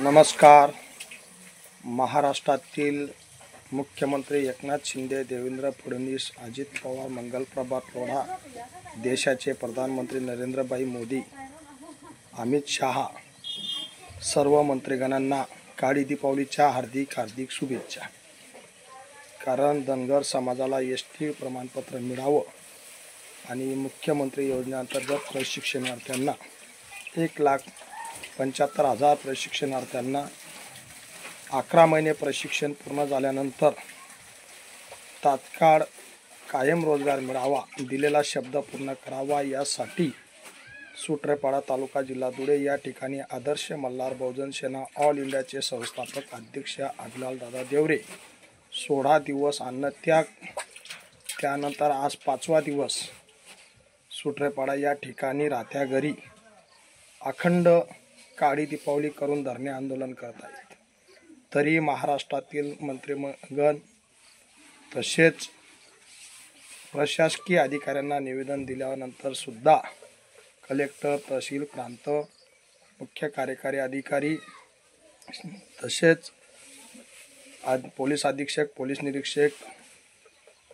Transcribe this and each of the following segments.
नमस्कार. महाराष्ट्रातील मुख्यमंत्री एकनाथ शिंदे, देवेंद्र फडणवीस, अजित पवार, मंगलप्रभात लोढा, देशाचे प्रधानमंत्री नरेंद्रभाई मोदी, अमित शहा, सर्व मंत्रीगणांना काळी दीपावलीच्या हार्दिक शुभेच्छा. कारण धनगर समाजाला एसटी प्रमाणपत्र मिळावं आणि मुख्यमंत्री योजनेअंतर्गत प्रशिक्षणार्थ्यांना 1,75,000 प्रशिक्षणार्थ्यांना 11 महिने प्रशिक्षण पूर्ण झाल्यानंतर तात्काळ कायम रोजगार मिळावा, दिलेला शब्द पूर्ण करावा यासाठी सुट्रेपाडा तालुका जिल्हा धुळे या ठिकाणी आदर्श मल्हार बहुजन सेना ऑल इंडियाचे संस्थापक अध्यक्ष अभिलाल दादा देवरे 16 दिवस अन्नत्याग, त्यानंतर आज 5वा दिवस सुट्रेपाडा या ठिकाणी राहत्या घरी अखंड काळी दीपावली करून धरणे आंदोलन करत आहेत. तरी महाराष्ट्रातील मंत्रिमंडळ तसेच प्रशासकीय अधिकाऱ्यांना निवेदन दिल्यानंतर सुद्धा कलेक्टर, तहसील प्रांत, मुख्य कार्यकारी अधिकारी तसेच पोलीस अधीक्षक, पोलीस निरीक्षक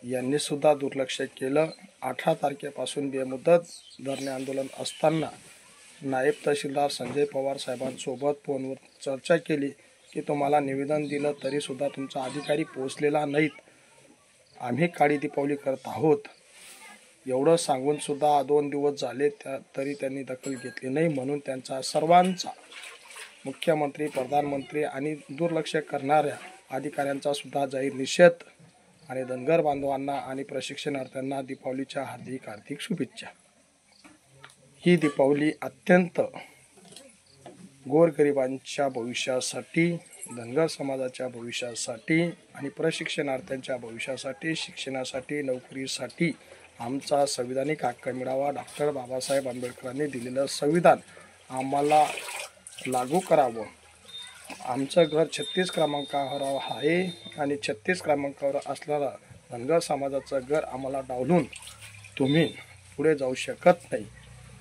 यांनी सुद्धा दुर्लक्ष केलं. 18 तारखेपासून बेमुदत धरणे आंदोलन असताना नायब तहसीलदार संजय पवार साहेबांसोबत फोनवर चर्चा केली की तुम्हाला निवेदन दिलं तरी सुद्धा तुमचा अधिकारी पोहोचलेला नाहीत, आम्ही काळी दीपावली करत आहोत एवढं सांगून सुद्धा 2 दिवस झाले तरी त्यांनी दखल घेतली नाही. म्हणून त्यांचा सर्वांचा, मुख्यमंत्री, प्रधानमंत्री आणि दुर्लक्ष करणाऱ्या अधिकाऱ्यांचा सुद्धा जाहीर निषेध आणि धनगर बांधवांना आणि प्रशिक्षणार्थ्यांना दीपावलीच्या हार्दिक शुभेच्छा. ही दीपावली अत्यंत गोरगरिबांच्या भविष्यासाठी, धनगर समाजाच्या भविष्यासाठी आणि प्रशिक्षणार्थ्यांच्या भविष्यासाठी, शिक्षणासाठी, नोकरीसाठी आमचा संविधानिक हक्क मिळावा, डॉक्टर बाबासाहेब आंबेडकरांनी दिलेलं संविधान आम्हाला लागू करावं. आमचं घर 36 क्रमांकावर आहे आणि 36 क्रमांकावर असणारा धनगर समाजाचं घर आम्हाला डावलून तुम्ही पुढे जाऊ शकत नाही.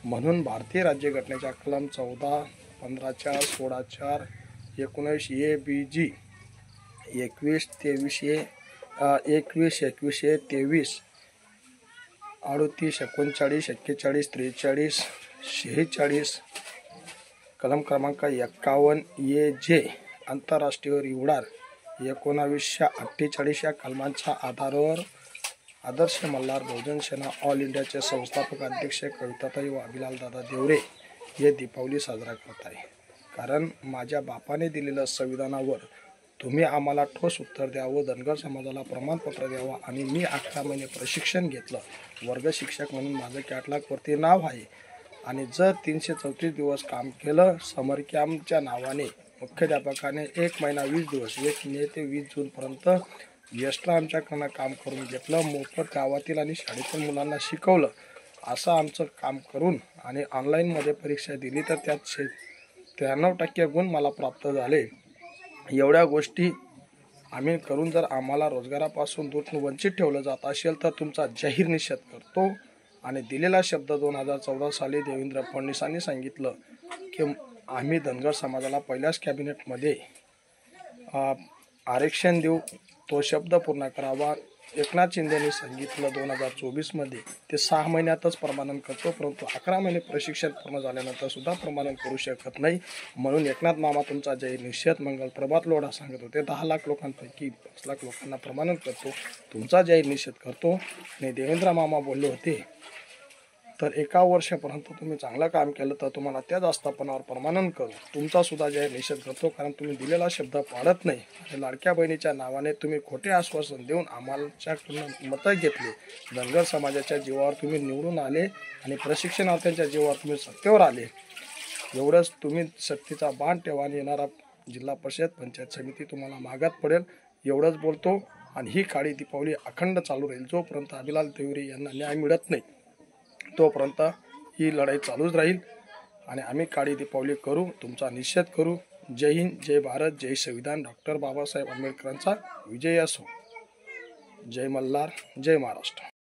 म्हणून भारतीय राज्यघटनेच्या कलम 14, 15, 16, 19 ए, बी, जी, 21, 23, 21, 23, 38, 39, 41, 43, 46, कलम क्रमांक 51 ए, जे आंतरराष्ट्रीय रिवडार 1948 या कलमांच्या आधारावर आदर्श मल्हार बहुजन सेना ऑल इंडियाचे संस्थापक अध्यक्ष कविताताई व अभिलाल दादा देवरे हे दीपावली साजरा करत आहे. कारण माझ्या बापाने दिलेलं संविधानावर तुम्ही आम्हाला ठोस उत्तर द्यावं, धनगर समाजाला प्रमाणपत्र द्यावं. आणि मी 11 महिने प्रशिक्षण घेतलं, वर्ग शिक्षक म्हणून माझं कॅटलॉगवरती नाव आहे. आणि जर 334 दिवस काम केलं समर कॅम्पच्या नावाने मुख्याध्यापकाने 1 महिना 20 दिवस 1 मे ते 20 जूनपर्यंत एक्स्ट्रा आमच्याकडनं काम करून घेतलं, मोफत गावातील आणि शाळेतील मुलांना शिकवलं. असं आमचं काम करून आणि ऑनलाईनमध्ये परीक्षा दिली तर त्यात 93% गुण मला प्राप्त झाले. एवढ्या गोष्टी आम्ही करून जर आम्हाला रोजगारापासून दूर वंचित ठेवलं जात असेल तर तुमचा जाहीर निषेध करतो. आणि दिलेला शब्द 2014 साली देवेंद्र फडणवीसांनी सांगितलं की आम्ही धनगर समाजाला पहिल्याच कॅबिनेटमध्ये आरक्षण देऊ, तो शब्द पूर्ण करावा. एकनाथ शिंदेंनी सांगितलं 2024 मध्ये ते 6 महिन्यातच प्रमाणन करतो, परंतु 11 महिने प्रशिक्षण पूर्ण झाल्यानंतर सुद्धा प्रमाणन करू शकत नाही. म्हणून एकनाथ मामा तुमचा जाहीर निषेध. मंगलप्रभात लोढा सांगत होते 10 लाख लोकांपैकी 5 लाख लोकांना प्रमाणन करतो, तुमचा जाहीर निषेध करतो. आणि देवेंद्र मामा बोलले होते तर 1 वर्षापर्यंत तुम्ही चांगलं काम केलं तर तुम्हाला त्याच आस्थापनावर प्रमाणन करू, तुमचा सुद्धा जाहीर निषेध करतो. कारण तुम्ही दिलेला शब्द पाळत नाही. आणि लाडक्या बहिणीच्या नावाने तुम्ही खोटे आश्वासन देऊन आम्हाच्याकडून मतं घेतली. धनगर समाजाच्या जीवावर तुम्ही निवडून आले आणि प्रशिक्षणार्थ्यांच्या जीवावर तुम्ही सत्तेवर आले. एवढंच तुम्ही सत्तेचा बाण ठेवा आणि येणारा जिल्हा परिषद, पंचायत समिती तुम्हाला मागात पडेल एवढंच बोलतो. आणि ही काळी दीपावली अखंड चालू राहील. जोपर्यंत अभिलाल देवरे यांना न्याय मिळत नाही तोपर्यंत ही लढाई चालूच राहील. आणि आम्ही काळी दीपावली करू, तुमचा निषेध करू. जय हिंद, जय भारत, जय संविधान. डॉक्टर बाबासाहेब आंबेडकरांचा विजय असो. जय मल्हार, जय महाराष्ट्र.